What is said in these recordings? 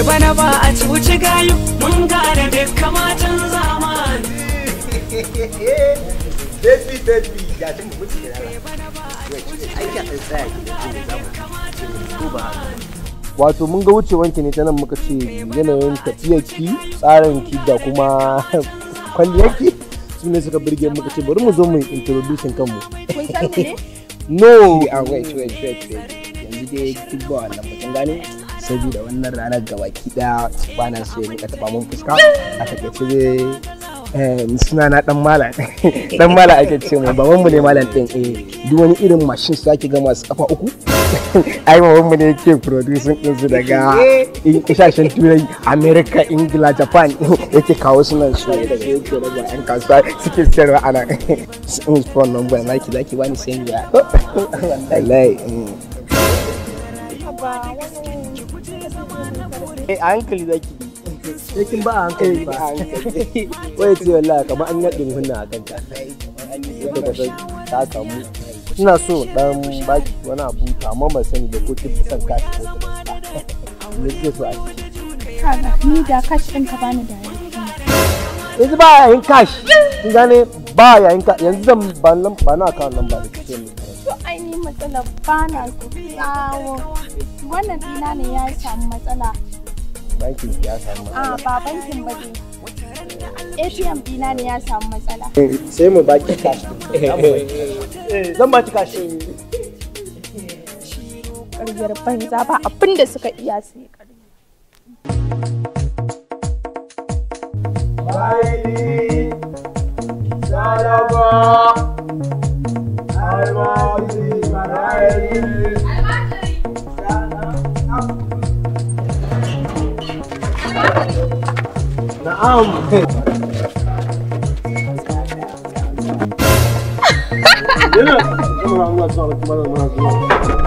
bana ba a cuci gayu mun gane dukkan matan zamani. Baby, ya tun mutu da aiki a tsaya ne zamu ko ba. Wato mun ga wucewanki ne ta nan muka ce yanayin tafiyarki, tsarinki da kuma kwalliyarki su ne suka birge muka ce bari mu zo mu introducing kanmu. Kun san ne? No, wait. Yanzu dai duk ba wannan mutum gane saboda wannan ranar gabaki daya ba na so ya nika taba mun fuska a takaice dai suna na dan mala dan mala ake ce mu baban mu ne malam din duk wani irin machine su ake ga masu kafa uku ai baban mu ne yake producing din su daga kasashen turai America, Ingila, Japan yake kawo su nan su daga yake daga yan kasuwa suke sayarwa ana phone number naki zaki bani sai ya wallahi a hankali zaki yakin ba a hankali ba wai ce wallahi kamar an yaɗin hunna a kanta ta samu ina so dan baki wani abu amma ban sani da ko kin fi son kashi ko ta me kike so a ciki Kaga ni da cash ɗin ka bani da yanzu ba yayin kashi kin gane ba yayin ka yanzu zan ba na kawo nan ba da kike ne to ai ni matsala ba na so yawo wannan dina ne ya samu matsala bankin ya samu matsala ba bankin ba ne ATM dina ne ya samu matsala sai mu baki kashi zan baki kashi ƙaryar banza ba abin da suka iya su yi ƙarya Baili, Salaba, Almasi, Maraili, Na'am.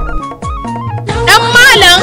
Dan malam